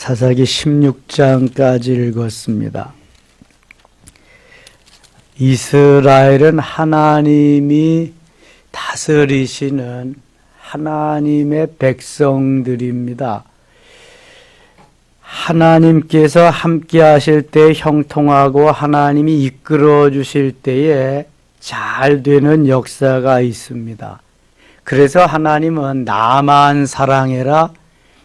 사사기 16장까지 읽었습니다. 이스라엘은 하나님이 다스리시는 하나님의 백성들입니다. 하나님께서 함께 하실 때 형통하고 하나님이 이끌어 주실 때에 잘 되는 역사가 있습니다. 그래서 하나님은 나만 사랑해라,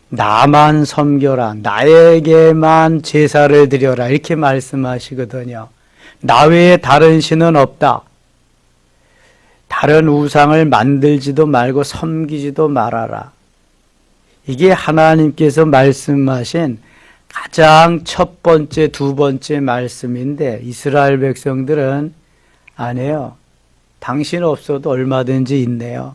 나만 섬겨라, 나에게만 제사를 드려라 이렇게 말씀하시거든요. 나 외에 다른 신은 없다. 다른 우상을 만들지도 말고 섬기지도 말아라. 이게 하나님께서 말씀하신 가장 첫 번째, 두 번째 말씀인데 이스라엘 백성들은 안 해요. 당신 없어도 얼마든지 있네요.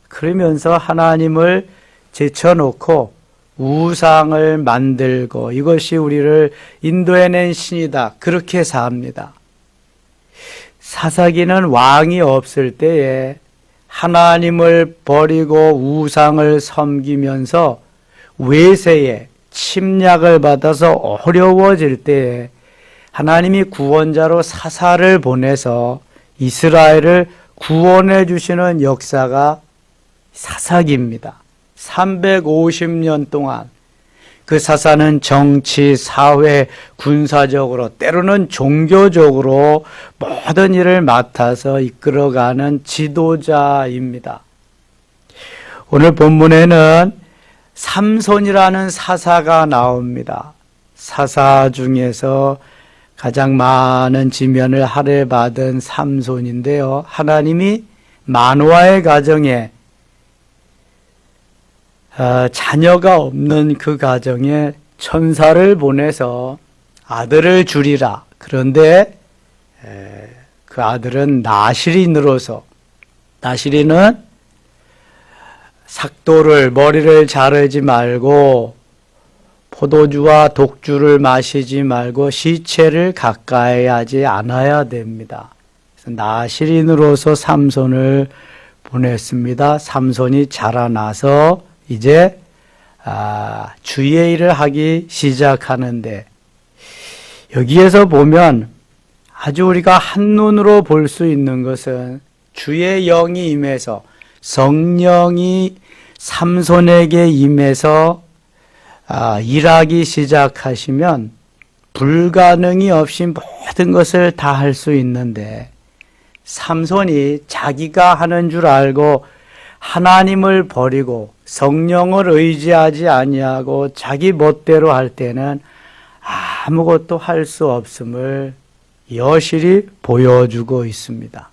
그러면서 하나님을 제쳐놓고 우상을 만들고 이것이 우리를 인도해낸 신이다. 그렇게 삽니다. 사사기는 왕이 없을 때에 하나님을 버리고 우상을 섬기면서 외세에 침략을 받아서 어려워질 때에 하나님이 구원자로 사사를 보내서 이스라엘을 구원해 주시는 역사가 사사기입니다. 350년 동안 그 사사는 정치, 사회, 군사적으로 때로는 종교적으로 모든 일을 맡아서 이끌어가는 지도자입니다. 오늘 본문에는 삼손이라는 사사가 나옵니다. 사사 중에서 가장 많은 지면을 할애받은 삼손인데요. 하나님이 만화의 가정에 자녀가 없는 그 가정에 천사를 보내서 아들을 주리라. 그런데 그 아들은 나실인으로서, 나실인은 삭도를, 머리를 자르지 말고 포도주와 독주를 마시지 말고 시체를 가까이 하지 않아야 됩니다. 그래서 나실인으로서 삼손을 보냈습니다. 삼손이 자라나서 이제 주의 일을 하기 시작하는데 여기에서 보면 아주 우리가 한눈으로 볼 수 있는 것은 주의 영이 임해서 성령이 삼손에게 임해서 일하기 시작하시면 불가능이 없이 모든 것을 다 할 수 있는데 삼손이 자기가 하는 줄 알고 하나님을 버리고 성령을 의지하지 아니하고 자기 멋대로 할 때는 아무것도 할 수 없음을 여실히 보여주고 있습니다.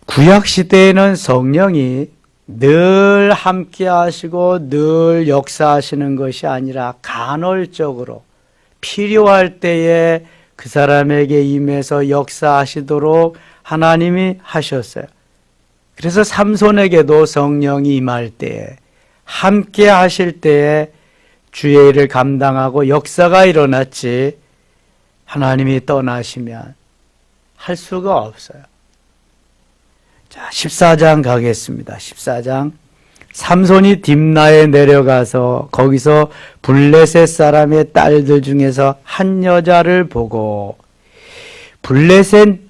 구약시대에는 성령이 늘 함께 하시고 늘 역사하시는 것이 아니라 간헐적으로 필요할 때에 그 사람에게 임해서 역사하시도록 하나님이 하셨어요. 그래서 삼손에게도 성령이 임할 때에 함께 하실 때에 주의 일을 감당하고 역사가 일어났지 하나님이 떠나시면 할 수가 없어요. 자, 14장 가겠습니다. 14장. 삼손이 딥나에 내려가서 거기서 블레셋 사람의 딸들 중에서 한 여자를 보고 블레셋은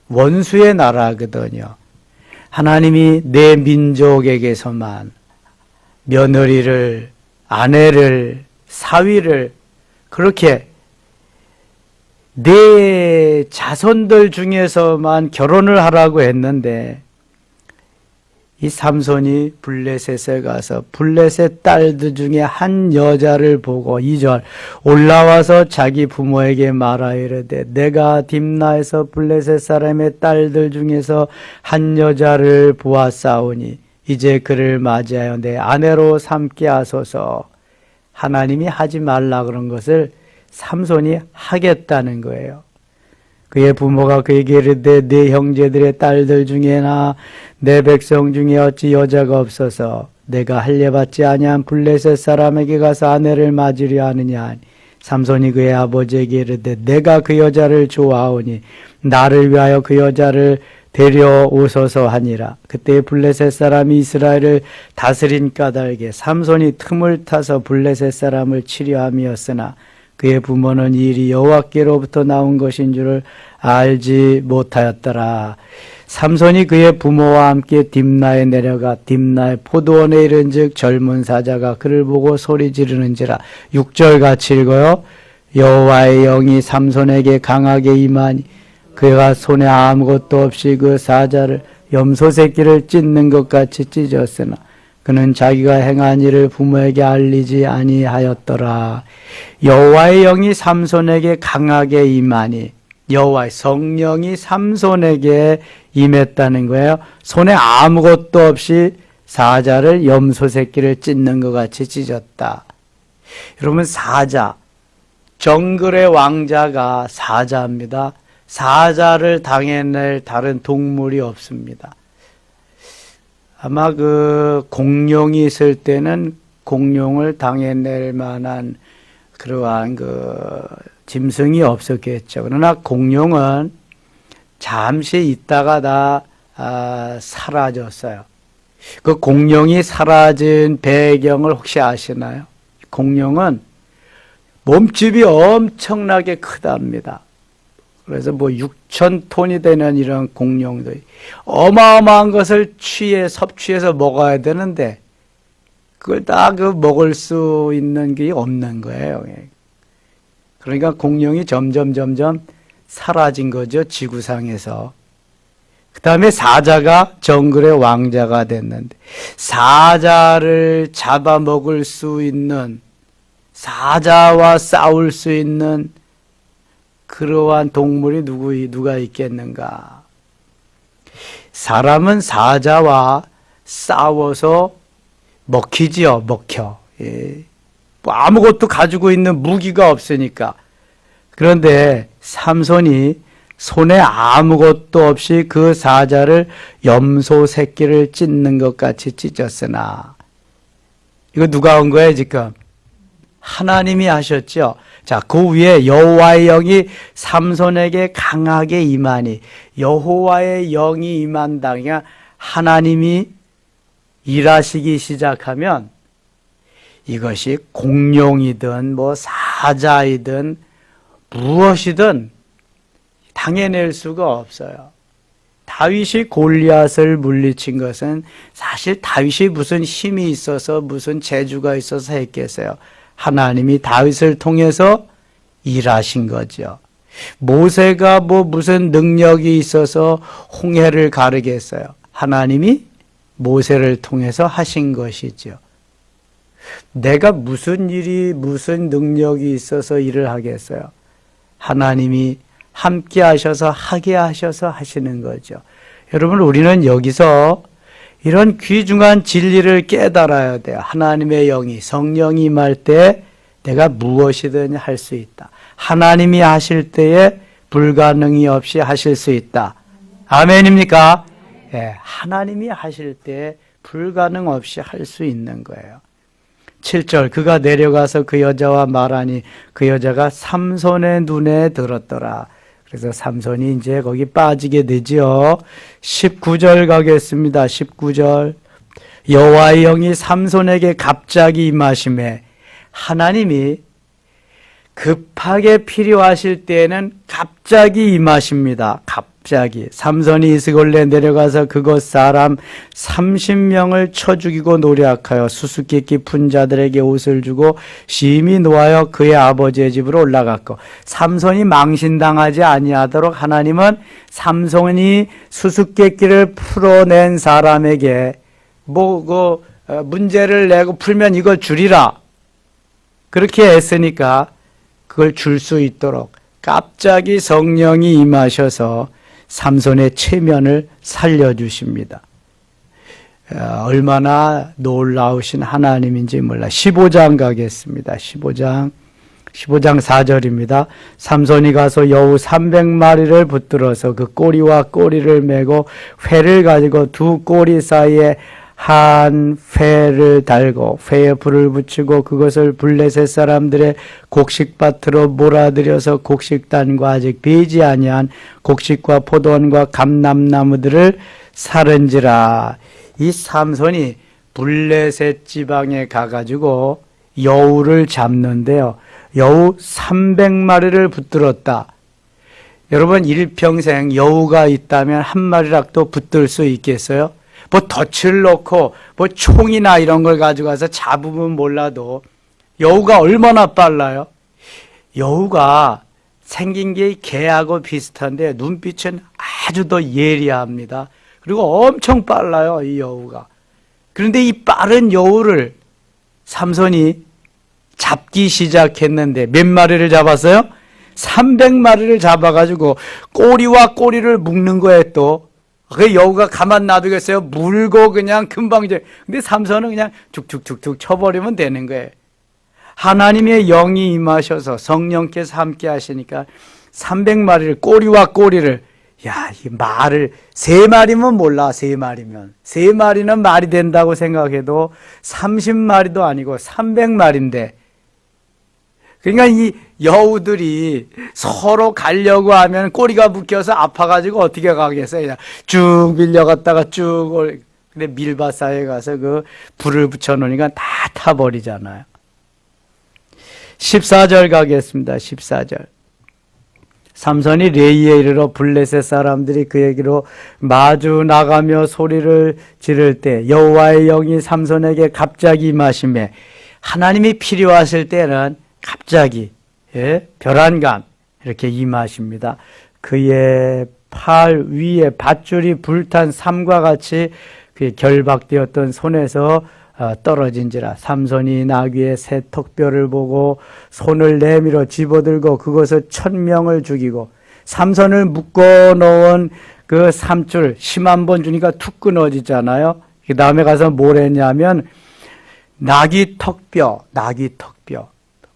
원수의 나라거든요. 하나님이 내 민족에게서만 며느리를, 아내를, 사위를 그렇게 내 자손들 중에서만 결혼을 하라고 했는데 이 삼손이 블레셋에 가서 블레셋 딸들 중에 한 여자를 보고 2절 올라와서 자기 부모에게 말하이르되 내가 딥나에서 블레셋 사람의 딸들 중에서 한 여자를 보았사오니 이제 그를 맞이하여 내 아내로 삼게 하소서. 하나님이 하지 말라 그런 것을 삼손이 하겠다는 거예요. 그의 부모가 그에게 이르되 네 형제들의 딸들 중에나 내 백성 중에 어찌 여자가 없어서 내가 할례받지 아니한 블레셋 사람에게 가서 아내를 맞으려 하느냐 하니 삼손이 그의 아버지에게 이르되 내가 그 여자를 좋아하오니 나를 위하여 그 여자를 데려오소서 하니라. 그때 블레셋 사람이 이스라엘을 다스린 까닭에 삼손이 틈을 타서 블레셋 사람을 치려함이었으나 그의 부모는 이 일이 여호와께로부터 나온 것인 줄을 알지 못하였더라. 삼손이 그의 부모와 함께 딥나에 내려가 딥나의 포도원에 이른즉 젊은 사자가 그를 보고 소리 지르는지라. 6절 같이 읽어요. 여호와의 영이 삼손에게 강하게 임하니 그가 손에 아무것도 없이 그 사자를 염소 새끼를 찢는 것 같이 찢었으나 그는 자기가 행한 일을 부모에게 알리지 아니하였더라. 여호와의 영이 삼손에게 강하게 임하니 여호와의 성령이 삼손에게 임했다는 거예요. 손에 아무것도 없이 사자를 염소 새끼를 찢는 것 같이 찢었다. 여러분, 사자, 정글의 왕자가 사자입니다. 사자를 당해낼 다른 동물이 없습니다. 아마 그 공룡이 있을 때는 공룡을 당해낼 만한 그러한 그 짐승이 없었겠죠. 그러나 공룡은 잠시 있다가 다 사라졌어요. 그 공룡이 사라진 배경을 혹시 아시나요? 공룡은 몸집이 엄청나게 크답니다. 그래서 뭐 6,000톤이 되는 이런 공룡들, 어마어마한 것을 섭취해서 먹어야 되는데 그걸 다 먹을 수 있는 게 없는 거예요. 그러니까 공룡이 점점 사라진 거죠, 지구상에서. 그 다음에 사자가 정글의 왕자가 됐는데, 사자를 잡아먹을 수 있는, 사자와 싸울 수 있는 그러한 동물이 누가 있겠는가? 사람은 사자와 싸워서 먹히지요, 먹혀. 예. 뭐 아무것도 가지고 있는 무기가 없으니까. 그런데 삼손이 손에 아무것도 없이 그 사자를 염소 새끼를 찢는 것 같이 찢었으나, 이거 누가 한 거예요, 지금? 하나님이 하셨죠. 자, 그 위에 여호와의 영이 삼손에게 강하게 임하니, 여호와의 영이 임한다. 그러니까 하나님이 일하시기 시작하면 이것이 공룡이든 뭐 사자이든 무엇이든 당해낼 수가 없어요. 다윗이 골리앗을 물리친 것은 사실 다윗이 무슨 힘이 있어서 무슨 재주가 있어서 했겠어요. 하나님이 다윗을 통해서 일하신 거죠. 모세가 뭐 무슨 능력이 있어서 홍해를 가르겠어요. 하나님이 모세를 통해서 하신 것이죠. 내가 무슨 무슨 능력이 있어서 일을 하겠어요. 하나님이 함께 하셔서 하게 하셔서 하시는 거죠. 여러분, 우리는 여기서 이런 귀중한 진리를 깨달아야 돼요. 하나님의 영이, 성령이 임할 때 내가 무엇이든 할 수 있다. 하나님이 하실 때에 불가능이 없이 하실 수 있다. 아멘입니까? 네, 하나님이 하실 때 불가능 없이 할 수 있는 거예요. 7절, 그가 내려가서 그 여자와 말하니 그 여자가 삼손의 눈에 들었더라. 그래서 삼손이 이제 거기 빠지게 되지요. 19절 가겠습니다. 19절. 여호와의 영이 삼손에게 갑자기 임하심에, 하나님이 급하게 필요하실 때에는 갑자기 임하십니다. 갑자기. 삼손이 이스골레 내려가서 그곳 사람 30명을 쳐 죽이고 노략하여 수수께끼 푼 자들에게 옷을 주고 심히 노하여 그의 아버지의 집으로 올라갔고, 삼손이 망신당하지 아니하도록 하나님은 삼손이 수수께끼를 풀어낸 사람에게 문제를 내고 풀면 이걸 주리라, 그렇게 했으니까 그걸 줄 수 있도록 갑자기 성령이 임하셔서 삼손의 체면을 살려주십니다. 얼마나 놀라우신 하나님인지 몰라. 15장 가겠습니다. 15장 4절입니다. 삼손이 가서 여우 300마리를 붙들어서 그 꼬리와 꼬리를 메고 회를 가지고 두 꼬리 사이에 한 회를 달고 회에 불을 붙이고 그것을 블레셋 사람들의 곡식밭으로 몰아들여서 곡식단과 아직 배지 아니한 곡식과 포도원과 감람나무들을 사른지라. 이 삼손이 블레셋 지방에 가가지고 여우를 잡는데요. 여우 300마리를 붙들었다. 여러분 일평생 여우가 있다면 한 마리라도 붙들 수 있겠어요? 뭐 덫을 놓고 뭐 총이나 이런 걸 가져가서 잡으면 몰라도 여우가 얼마나 빨라요? 여우가 생긴 게 개하고 비슷한데 눈빛은 아주 더 예리합니다. 그리고 엄청 빨라요, 이 여우가. 그런데 이 빠른 여우를 삼손이 잡기 시작했는데 몇 마리를 잡았어요? 300마리를 잡아가지고 꼬리와 꼬리를 묶는 거에 또 그 여우가 가만 놔두겠어요? 물고 그냥 금방 이제. 근데 삼손은 그냥 툭툭툭툭 쳐버리면 되는 거예요. 하나님의 영이 임하셔서 성령께서 함께 하시니까 300마리를 꼬리와 꼬리를, 야, 이 말을 3마리면 몰라. 3마리면 3마리는 말이 된다고 생각해도 30마리도 아니고 300마리인데, 그러니까 이 여우들이 서로 가려고 하면 꼬리가 묶여서 아파가지고 어떻게 가겠어요? 그냥 쭉 밀려갔다가 쭉. 근데 밀밭사에 가서 그 불을 붙여놓으니까 다 타버리잖아요. 14절 가겠습니다. 14절. 삼손이 레이에 이르러 블레셋 사람들이 그에게로 마주 나가며 소리를 지를 때 여호와의 영이 삼손에게 갑자기 임하시매. 하나님이 필요하실 때는 갑자기, 예, 별안감 이렇게 임하십니다. 그의 팔 위에 밧줄이 불탄 삼과 같이 그 결박되었던 손에서 떨어진지라. 삼손이 나귀의 새 턱뼈를 보고 손을 내밀어 집어들고 그것을 1000명을 죽이고, 삼손을 묶어 놓은 그 삼줄 심 한 번 주니까 툭 끊어지잖아요. 그 다음에 가서 뭘 했냐면 나귀 턱뼈,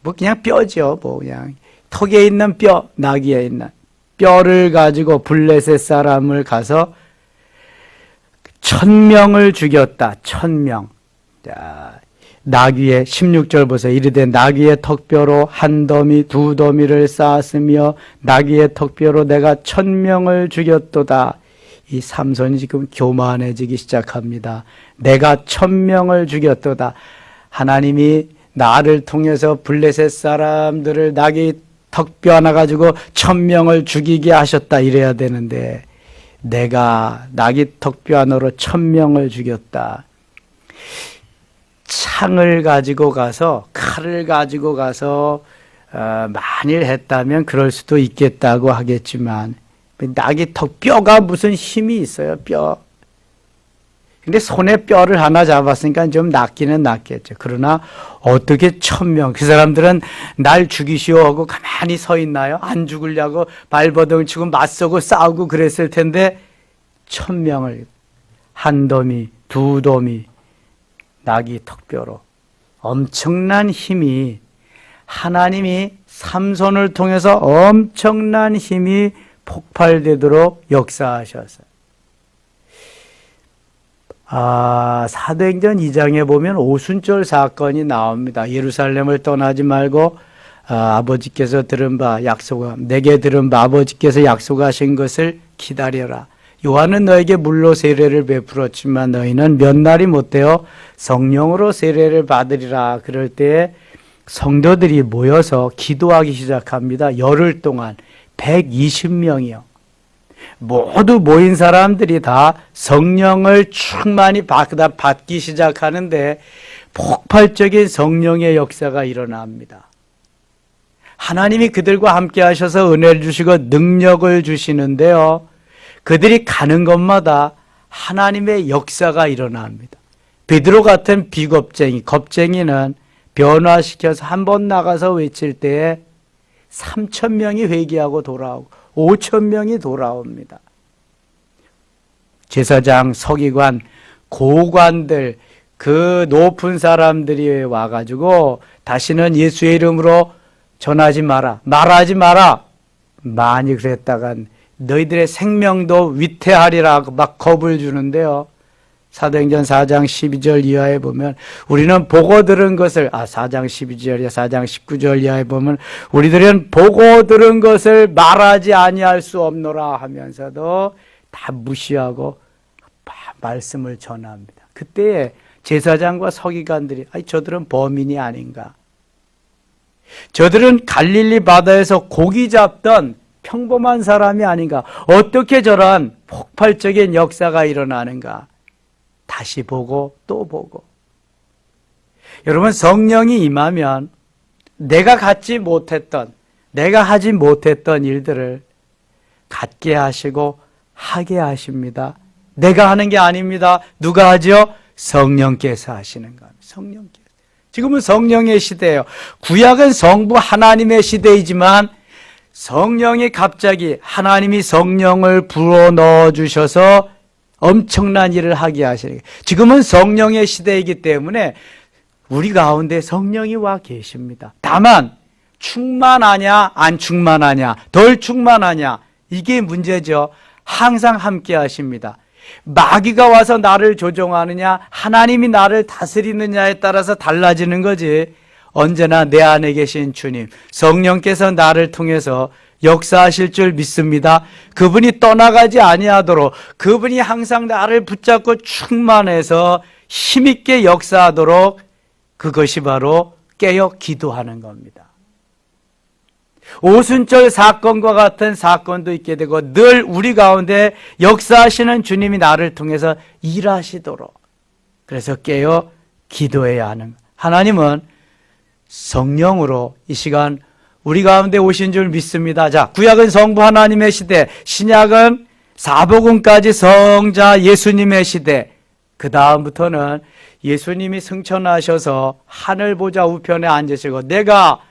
뭐 그냥 뼈죠. 뭐 그냥 턱에 있는 뼈, 나귀에 있는 뼈를 가지고 블레셋 사람을 가서 1000명을 죽였다. 1000명. 자, 나귀의 16절 보세요. 이르되 나귀의 턱뼈로 한 더미 두 더미를 쌓았으며 나귀의 턱뼈로 내가 1000명을 죽였도다. 이 삼손이 지금 교만해지기 시작합니다. 내가 1000명을 죽였도다. 하나님이 나를 통해서 블레셋 사람들을 나귀 턱뼈 하나 가지고 1000명을 죽이게 하셨다 이래야 되는데, 내가 나귀 턱뼈 하나로 1000명을 죽였다. 창을 가지고 가서, 칼을 가지고 가서 만일 했다면 그럴 수도 있겠다고 하겠지만, 나귀 턱뼈가 무슨 힘이 있어요, 뼈. 근데 손에 뼈를 하나 잡았으니까 좀 낫기는 낫겠죠. 그러나 어떻게 1000명, 그 사람들은 날 죽이시오 하고 가만히 서 있나요? 안 죽으려고 발버둥을 치고 맞서고 싸우고 그랬을 텐데 1000명을 한 더미, 두 더미 나귀 턱뼈로. 엄청난 힘이, 하나님이 삼손을 통해서 엄청난 힘이 폭발되도록 역사하셨어요. 사도행전 2장에 보면 오순절 사건이 나옵니다. 예루살렘을 떠나지 말고 아버지께서 들은 바 내게 들은 바 아버지께서 약속하신 것을 기다려라. 요한은 너에게 물로 세례를 베풀었지만 너희는 몇 날이 못되어 성령으로 세례를 받으리라. 그럴 때 성도들이 모여서 기도하기 시작합니다. 열흘 동안 120명이요. 모두 모인 사람들이 다 성령을 충만히 받기 시작하는데 폭발적인 성령의 역사가 일어납니다. 하나님이 그들과 함께 하셔서 은혜를 주시고 능력을 주시는데요, 그들이 가는 곳마다 하나님의 역사가 일어납니다. 베드로 같은 비겁쟁이, 겁쟁이는 변화시켜서 한 번 나가서 외칠 때에 3000명이 회개하고 돌아오고 5000명이 돌아옵니다. 제사장, 서기관, 고관들, 그 높은 사람들이 와가지고 다시는 예수의 이름으로 전하지 마라, 말하지 마라. 많이 그랬다간 너희들의 생명도 위태하리라 막 겁을 주는데요, 사도행전 4장 12절 이하에 보면 우리는 보고 들은 것을 4장 12절이야 4장 19절 이하에 보면 우리들은 보고 들은 것을 말하지 아니할 수 없노라 하면서도 다 무시하고 말씀을 전합니다. 그때에 제사장과 서기관들이 저들은 범인이 아닌가, 저들은 갈릴리 바다에서 고기 잡던 평범한 사람이 아닌가, 어떻게 저런 폭발적인 역사가 일어나는가 다시 보고 또 보고. 여러분, 성령이 임하면 내가 갖지 못했던, 내가 하지 못했던 일들을 갖게 하시고 하게 하십니다. 내가 하는 게 아닙니다. 누가 하죠? 성령께서 하시는 겁니다. 성령께서. 지금은 성령의 시대예요. 구약은 성부 하나님의 시대이지만 성령이 갑자기, 하나님이 성령을 불어넣어 주셔서 엄청난 일을 하게 하시는 거예요. 지금은 성령의 시대이기 때문에 우리 가운데 성령이 와 계십니다. 다만 충만하냐 안 충만하냐, 덜 충만하냐, 이게 문제죠. 항상 함께 하십니다. 마귀가 와서 나를 조종하느냐, 하나님이 나를 다스리느냐에 따라서 달라지는 거지, 언제나 내 안에 계신 주님 성령께서 나를 통해서 역사하실 줄 믿습니다. 그분이 떠나가지 아니하도록, 그분이 항상 나를 붙잡고 충만해서 힘있게 역사하도록, 그것이 바로 깨어 기도하는 겁니다. 오순절 사건과 같은 사건도 있게 되고 늘 우리 가운데 역사하시는 주님이 나를 통해서 일하시도록, 그래서 깨어 기도해야 하는, 하나님은 성령으로 이 시간 우리 가운데 오신 줄 믿습니다. 자, 구약은 성부 하나님의 시대, 신약은 사복음까지 성자 예수님의 시대, 그 다음부터는 예수님이 승천하셔서 하늘 보좌 우편에 앉으시고 내가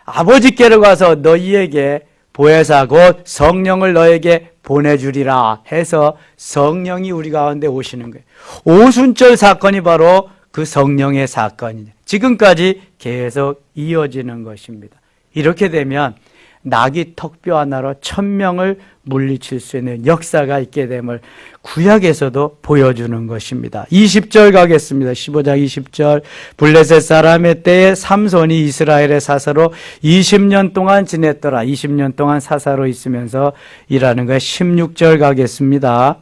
아버지께로 가서 너희에게 보혜사 곧 성령을 너에게 보내주리라 해서 성령이 우리 가운데 오시는 거예요. 오순절 사건이 바로 그 성령의 사건이죠. 지금까지 계속 이어지는 것입니다. 이렇게 되면 낙이 턱뼈 하나로 1000명을 물리칠 수 있는 역사가 있게 됨을 구약에서도 보여주는 것입니다. 20절 가겠습니다. 15장 20절. 블레셋 사람의 때에 삼손이 이스라엘의 사사로 20년 동안 지냈더라. 20년 동안 사사로 있으면서 일하는 거예요. 16절 가겠습니다.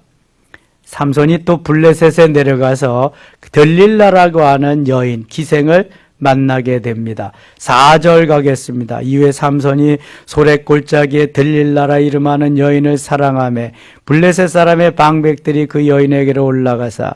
삼손이 또 블레셋에 내려가서 들릴라라고 하는 여인 기생을 만나게 됩니다. 4절 가겠습니다. 이후에 삼손이 소래 골짜기에 들릴라라 이름하는 여인을 사랑하며 블레셋 사람의 방백들이 그 여인에게로 올라가사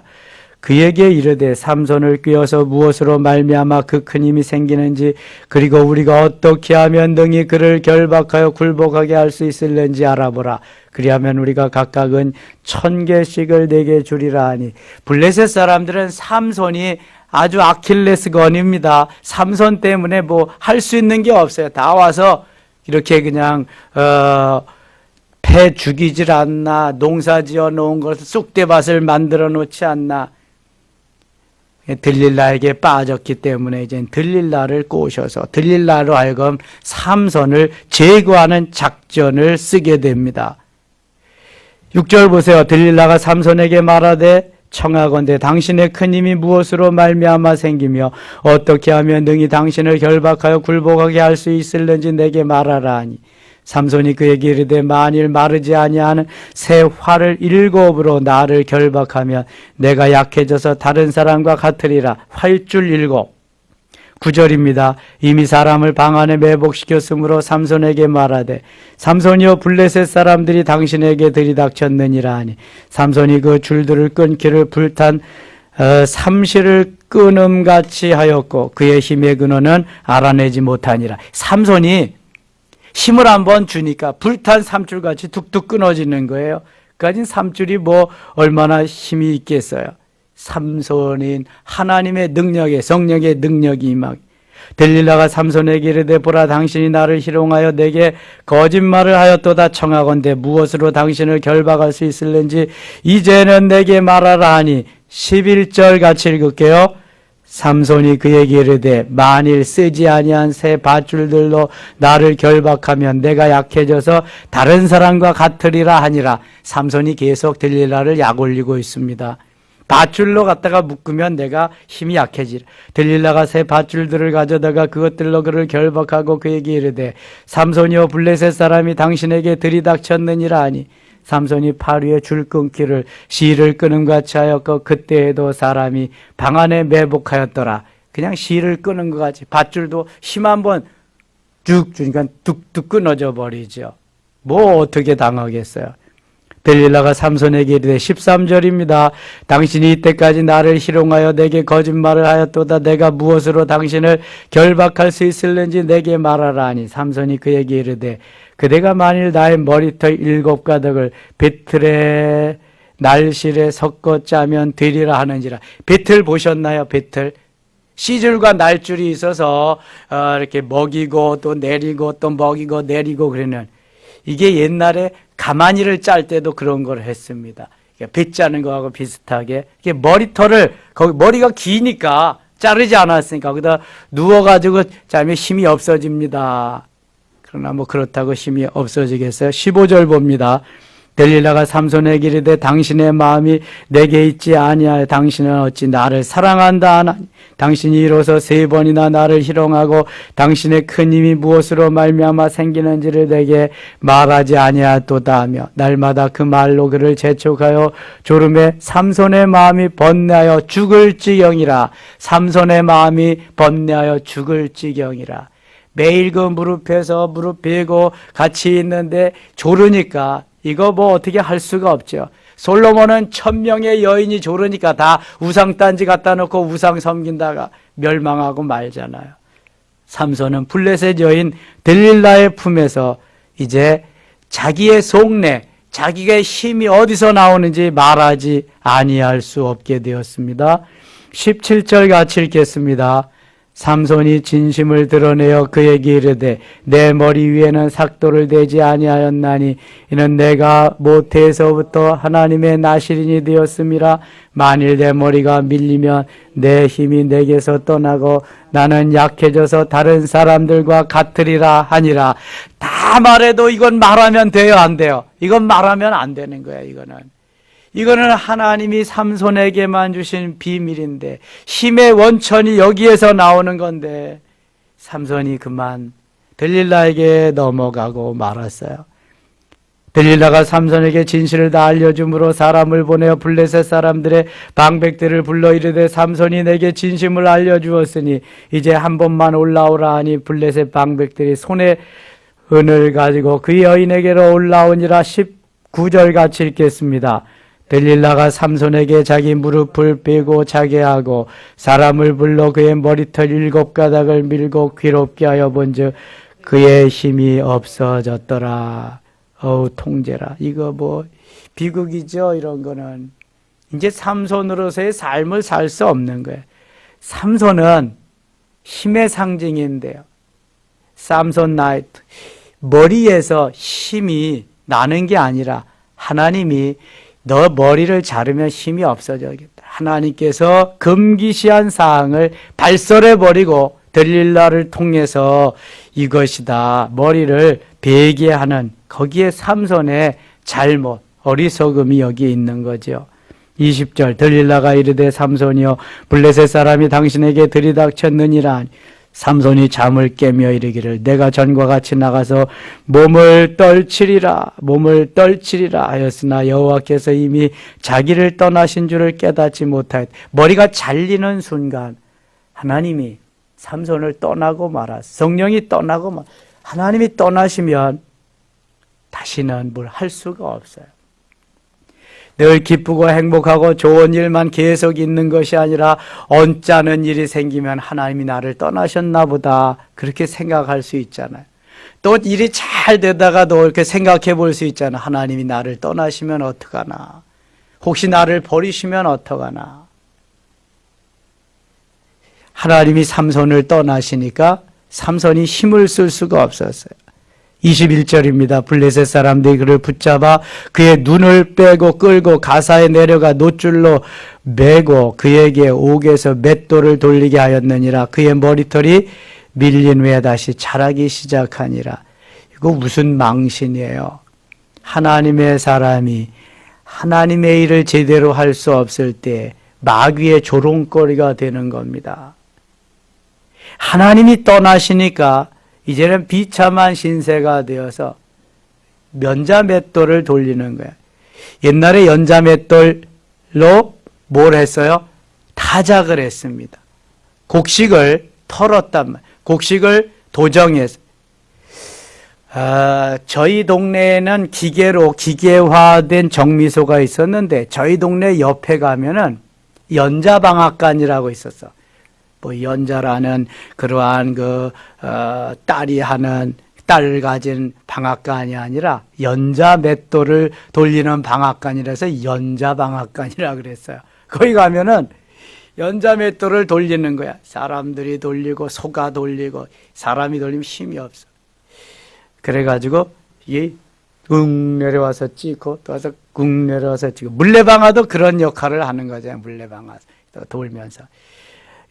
그에게 이르되 삼손을 꾀어서 무엇으로 말미암아 그 큰 힘이 생기는지, 그리고 우리가 어떻게 하면 능히 그를 결박하여 굴복하게 할 수 있을는지 알아보라. 그리하면 우리가 각각은 1000개씩을 내게 주리라 하니. 블레셋 사람들은 삼손이 아주 아킬레스건입니다. 삼손 때문에 뭐 할 수 있는 게 없어요. 다 와서 이렇게 그냥 패 죽이질 않나, 농사 지어 놓은 것을 쑥대밭을 만들어 놓지 않나. 들릴라에게 빠졌기 때문에 이제 들릴라를 꼬셔서 들릴라로 하여금 삼손을 제거하는 작전을 쓰게 됩니다. 6절 보세요. 들릴라가 삼손에게 말하되 청하건대 당신의 큰 힘이 무엇으로 말미암아 생기며 어떻게 하면 능히 당신을 결박하여 굴복하게 할 수 있을는지 내게 말하라 하니. 삼손이 그에게 이르되 만일 마르지 아니하는 새 활을 7으로 나를 결박하면 내가 약해져서 다른 사람과 같으리라. 활줄 7. 9절입니다. 이미 사람을 방 안에 매복시켰으므로 삼손에게 말하되 삼손이여 블레셋 사람들이 당신에게 들이닥쳤느니라 하니. 삼손이 그 줄들을 끊기를 불탄 삼실을 끊음같이 하였고 그의 힘의 근원은 알아내지 못하니라. 삼손이 힘을 한번 주니까 불탄 삼줄같이 툭툭 끊어지는 거예요. 그까진 삼줄이 뭐 얼마나 힘이 있겠어요. 삼손인 하나님의 능력에, 성령의 능력이 임하게. 들릴라가 삼손에게 이르되 보라 당신이 나를 희롱하여 내게 거짓말을 하였도다. 청하건대 무엇으로 당신을 결박할 수 있을는지 이제는 내게 말하라 하니. 11절 같이 읽을게요. 삼손이 그에게 이르되 만일 쓰지 아니한 새 밧줄들로 나를 결박하면 내가 약해져서 다른 사람과 같으리라 하니라. 삼손이 계속 들릴라를 약올리고 있습니다. 밧줄로 갖다가 묶으면 내가 힘이 약해지라. 들릴라가 새 밧줄들을 가져다가 그것들로 그를 결박하고 그에게 이르되 삼손이여 블레셋 사람이 당신에게 들이닥쳤느니라 하니 삼손이 팔 위에 줄 끊기를 실을 끄는 같이 하였고 그때에도 사람이 방 안에 매복하였더라. 그냥 실을 끄는 것 같이 밧줄도 힘 한번 쭉 주니까 뚝뚝 끊어져 버리죠. 뭐 어떻게 당하겠어요. 들릴라가 삼손에게 이르되 13절입니다. 당신이 이때까지 나를 희롱하여 내게 거짓말을 하였도다. 내가 무엇으로 당신을 결박할 수 있을는지 내게 말하라 하니 삼손이 그에게 이르되 그대가 만일 나의 머리털 7가닥을 배틀에 날실에 섞어 짜면 되리라 하는지라. 배틀 보셨나요? 배틀. 씨줄과 날줄이 있어서 이렇게 먹이고 또 내리고 또 먹이고 내리고 그러는, 이게 옛날에 가마니를 짤 때도 그런 걸 했습니다. 배 짜는 거하고 비슷하게 이게 머리털을, 거기 머리가 기니까 자르지 않았으니까 거기다 누워가지고 짜면 힘이 없어집니다. 그러나 뭐 그렇다고 힘이 없어지겠어요? 15절 봅니다. 들릴라가 삼손에게 이르되 당신의 마음이 내게 있지 아니하여 당신은 어찌 나를 사랑한다 하나니 당신이 이로써 3번이나 나를 희롱하고 당신의 큰 힘이 무엇으로 말미암아 생기는지를 내게 말하지 아니하였도다 하며 날마다 그 말로 그를 재촉하여 졸음에 삼손의 마음이 번뇌하여 죽을 지경이라. 삼손의 마음이 번뇌하여 죽을 지경이라. 매일 그 무릎에서 무릎 베고 같이 있는데 졸으니까 이거 뭐 어떻게 할 수가 없죠. 솔로몬은 1000명의 여인이 졸으니까 다 우상단지 갖다 놓고 우상 섬긴다가 멸망하고 말잖아요. 삼손은 블레셋 여인 들릴라의 품에서 이제 자기의 속내, 자기의 힘이 어디서 나오는지 말하지 아니할 수 없게 되었습니다. 17절 같이 읽겠습니다. 삼손이 진심을 드러내어 그에게 이르되 내 머리 위에는 삭도를 대지 아니하였나니 이는 내가 모태에서부터 하나님의 나실인이 되었음이라. 만일 내 머리가 밀리면 내 힘이 내게서 떠나고 나는 약해져서 다른 사람들과 같으리라 하니라. 다 말해도 이건 말하면 돼요, 안 돼요? 이건 말하면 안 되는 거예요. 이거는 하나님이 삼손에게만 주신 비밀인데 힘의 원천이 여기에서 나오는 건데 삼손이 그만 들릴라에게 넘어가고 말았어요. 들릴라가 삼손에게 진실을 다 알려줌으로 사람을 보내어 블레셋 사람들의 방백들을 불러 이르되 삼손이 내게 진심을 알려주었으니 이제 한 번만 올라오라 하니 블레셋 방백들이 손에 은을 가지고 그 여인에게로 올라오니라. 19절 같이 읽겠습니다. 들릴라가 삼손에게 자기 무릎을 베고 자게 하고 사람을 불러 그의 머리털 7가닥을 밀고 괴롭게 하여 본즉 그의 힘이 없어졌더라. 어우 통제라. 이거 뭐 비극이죠. 이런 거는 이제 삼손으로서의 삶을 살 수 없는 거예요. 삼손은 힘의 상징인데요. 삼손 나이트, 머리에서 힘이 나는 게 아니라 하나님이 너 머리를 자르면 힘이 없어져야겠다. 하나님께서 금기시한 사항을 발설해버리고 들릴라를 통해서 이것이다. 머리를 베게 하는 거기에 삼손의 잘못, 어리석음이 여기 있는 거죠. 20절 들릴라가 이르되 삼손이여 블레셋 사람이 당신에게 들이닥쳤느니라 하니 삼손이 잠을 깨며 이르기를 내가 전과 같이 나가서 몸을 떨치리라 하였으나 여호와께서 이미 자기를 떠나신 줄을 깨닫지 못하였다. 머리가 잘리는 순간 하나님이 삼손을 떠나고 말았어. 성령이 떠나고 하나님이 떠나시면 다시는 뭘 할 수가 없어요. 늘 기쁘고 행복하고 좋은 일만 계속 있는 것이 아니라 언짢은 일이 생기면 하나님이 나를 떠나셨나 보다 그렇게 생각할 수 있잖아요. 또 일이 잘 되다가도 이렇게 생각해 볼 수 있잖아요. 하나님이 나를 떠나시면 어떡하나. 혹시 나를 버리시면 어떡하나. 하나님이 삼손을 떠나시니까 삼손이 힘을 쓸 수가 없었어요. 21절입니다. 블레셋 사람들이 그를 붙잡아 그의 눈을 빼고 끌고 가사에 내려가 놋줄로 매고 그에게 옥에서 맷돌을 돌리게 하였느니라. 그의 머리털이 밀린 후에 다시 자라기 시작하니라. 이거 무슨 망신이에요. 하나님의 사람이 하나님의 일을 제대로 할 수 없을 때 마귀의 조롱거리가 되는 겁니다. 하나님이 떠나시니까 이제는 비참한 신세가 되어서 연자맷돌을 돌리는 거예요. 옛날에 연자맷돌로 뭘 했어요? 타작을 했습니다. 곡식을 털었단 말이에요. 곡식을 도정했어요. 저희 동네에는 기계화된 정미소가 있었는데 저희 동네 옆에 가면은 연자방앗간이라고 있었어. 뭐 연자라는 그러한 딸을 가진 방앗간이 아니라 연자맷돌을 돌리는 방앗간이라서 연자방앗간이라 그랬어요. 거기 가면은 연자맷돌을 돌리는 거야. 사람들이 돌리고 소가 돌리고 사람이 돌리면 힘이 없어. 그래가지고 웅 내려와서 찍고 또 와서 웅 내려와서 찍고 물레방아도 그런 역할을 하는 거죠. 물레방아 돌면서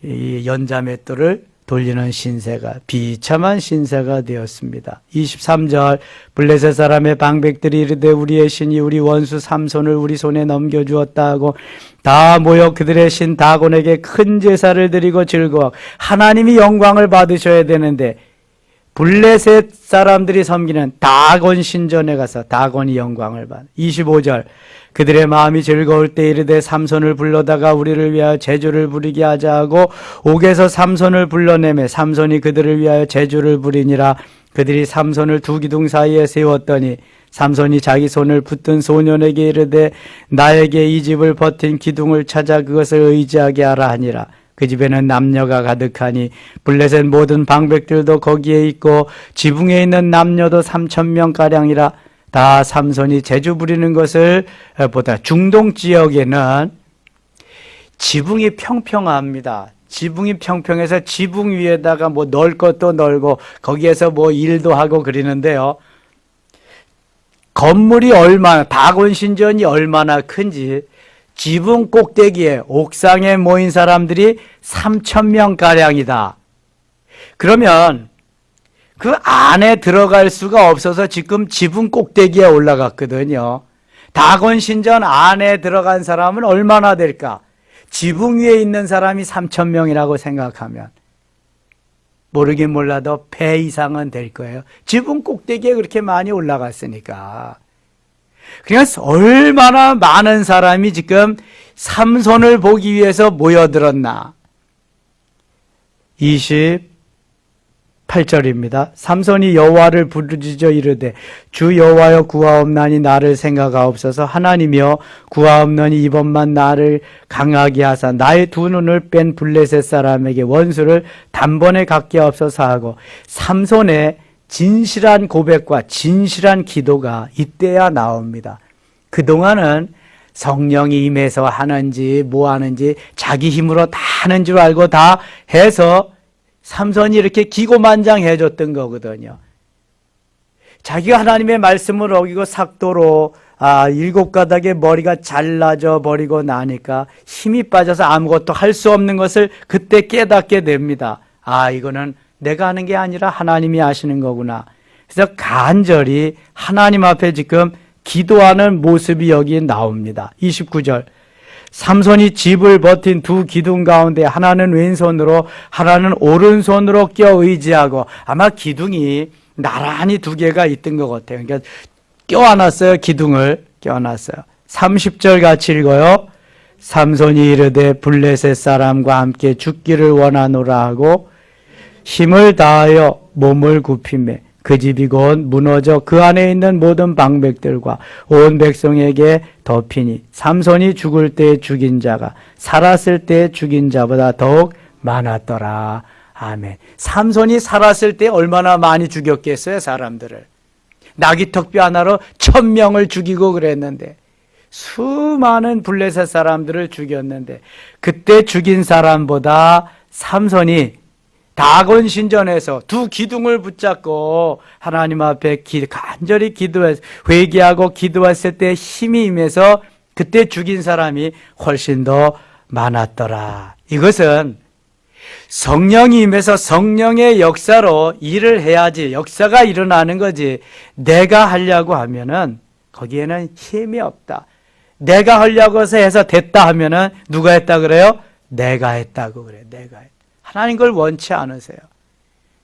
이 연자맷돌을 돌리는 신세가 비참한 신세가 되었습니다. 23절 블레셋 사람의 방백들이 이르되 우리의 신이 우리 원수 삼손을 우리 손에 넘겨주었다 하고 다 모여 그들의 신 다곤에게 큰 제사를 드리고 즐거워 하나님이 영광을 받으셔야 되는데 블레셋 사람들이 섬기는 다곤 신전에 가서 다곤이 영광을 받아. 25절 그들의 마음이 즐거울 때 이르되 삼손을 불러다가 우리를 위하여 제주를 부리게 하자 하고 옥에서 삼손을 불러내매 삼손이 그들을 위하여 제주를 부리니라. 그들이 삼손을 두 기둥 사이에 세웠더니 삼손이 자기 손을 붙든 소년에게 이르되 나에게 이 집을 버틴 기둥을 찾아 그것을 의지하게 하라 하니라. 그 집에는 남녀가 가득하니 블레셋 모든 방백들도 거기에 있고 지붕에 있는 남녀도 3,000명가량이라. 다 삼손이 제주 부리는 것을 보다. 중동 지역에는 지붕이 평평합니다. 지붕이 평평해서 지붕 위에다가 뭐 넣을 것도 널고 거기에서 뭐 일도 하고 그러는데요. 건물이 다곤 신전이 얼마나 큰지 지붕 꼭대기에 옥상에 모인 사람들이 3,000명가량이다. 그러면 그 안에 들어갈 수가 없어서 지금 지붕 꼭대기에 올라갔거든요. 다곤 신전 안에 들어간 사람은 얼마나 될까? 지붕 위에 있는 사람이 3,000명이라고 생각하면 모르긴 몰라도 배 이상은 될 거예요. 지붕 꼭대기에 그렇게 많이 올라갔으니까. 그러니까 얼마나 많은 사람이 지금 삼손을 보기 위해서 모여들었나. 28절입니다. 삼손이 여호와를 부르짖어 이르되 주 여호와여 구하옵나니 나를 생각하옵소서. 하나님이여 구하옵나니 이번만 나를 강하게 하사 나의 두 눈을 뺀 블레셋 사람에게 원수를 단번에 갖게 하옵소서 하고 삼손의 진실한 고백과 진실한 기도가 이때야 나옵니다. 그동안은 성령이 임해서 하는지 뭐 하는지 자기 힘으로 다 하는 줄 알고 다 해서 삼손이 이렇게 기고만장해 줬던 거거든요. 자기가 하나님의 말씀을 어기고 삭도로 7가닥의 머리가 잘라져 버리고 나니까 힘이 빠져서 아무것도 할 수 없는 것을 그때 깨닫게 됩니다. 이거는 내가 하는 게 아니라 하나님이 하시는 거구나. 그래서 간절히 하나님 앞에 지금 기도하는 모습이 여기 나옵니다. 29절 삼손이 집을 버틴 두 기둥 가운데 하나는 왼손으로 하나는 오른손으로 껴 의지하고 아마 기둥이 나란히 두 개가 있던 것 같아요. 그러니까 껴안았어요. 기둥을 껴안았어요. 30절 같이 읽어요. 삼손이 이르되 블레셋 사람과 함께 죽기를 원하노라 하고 힘을 다하여 몸을 굽히매 그 집이 곧 무너져 그 안에 있는 모든 방백들과 온 백성에게 덮이니 삼손이 죽을 때 죽인 자가 살았을 때 죽인 자보다 더욱 많았더라. 아멘. 삼손이 살았을 때 얼마나 많이 죽였겠어요, 사람들을. 나귀턱뼈 하나로 1,000명을 죽이고 그랬는데 수많은 블레셋 사람들을 죽였는데 그때 죽인 사람보다 삼손이 다곤 신전에서 두 기둥을 붙잡고 하나님 앞에 간절히 기도해서 회개하고 기도했을 때 힘이 임해서 그때 죽인 사람이 훨씬 더 많았더라. 이것은 성령이 임해서 성령의 역사로 일을 해야지 역사가 일어나는 거지 내가 하려고 하면은 거기에는 힘이 없다. 내가 하려고 해서 됐다 하면은 누가 했다 그래요? 내가 했다고 그래요. 내가 했다. 하나님 그걸 원치 않으세요.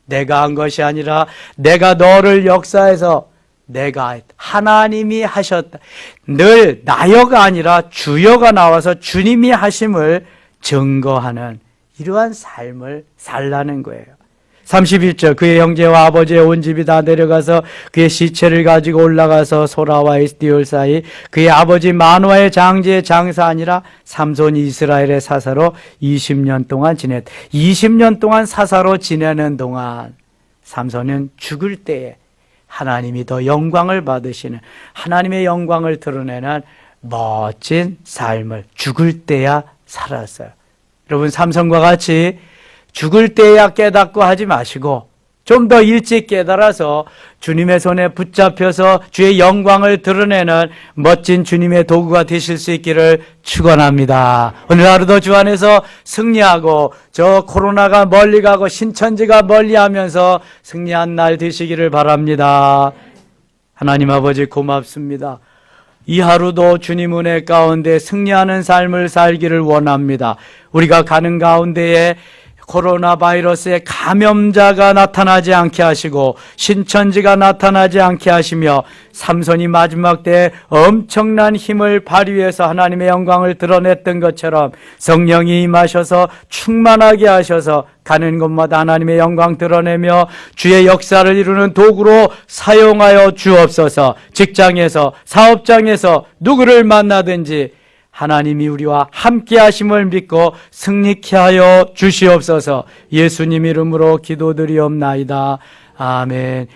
내가 한 것이 아니라 내가 너를 역사해서 내가 했다. 하나님이 하셨다. 늘 나여가 아니라 주여가 나와서 주님이 하심을 증거하는 이러한 삶을 살라는 거예요. 31절 그의 형제와 아버지의 온 집이 다 내려가서 그의 시체를 가지고 올라가서 소라와 에스디올 사이 그의 아버지 마노아의 장지의 장사 아니라 삼손이 이스라엘의 사사로 20년 동안 지냈다. 20년 동안 사사로 지내는 동안 삼손은 죽을 때에 하나님이 더 영광을 받으시는 하나님의 영광을 드러내는 멋진 삶을 죽을 때야 살았어요. 여러분 삼손과 같이 죽을 때야 깨닫고 하지 마시고 좀 더 일찍 깨달아서 주님의 손에 붙잡혀서 주의 영광을 드러내는 멋진 주님의 도구가 되실 수 있기를 축원합니다. 오늘 하루도 주 안에서 승리하고 저 코로나가 멀리 가고 신천지가 멀리하면서 승리한 날 되시기를 바랍니다. 하나님 아버지 고맙습니다. 이 하루도 주님 은혜 가운데 승리하는 삶을 살기를 원합니다. 우리가 가는 가운데에 코로나 바이러스의 감염자가 나타나지 않게 하시고 신천지가 나타나지 않게 하시며 삼손이 마지막 때에 엄청난 힘을 발휘해서 하나님의 영광을 드러냈던 것처럼 성령이 임하셔서 충만하게 하셔서 가는 곳마다 하나님의 영광 드러내며 주의 역사를 이루는 도구로 사용하여 주옵소서. 직장에서 사업장에서 누구를 만나든지 하나님이 우리와 함께 하심을 믿고 승리케 하여 주시옵소서. 예수님 이름으로 기도드리옵나이다. 아멘.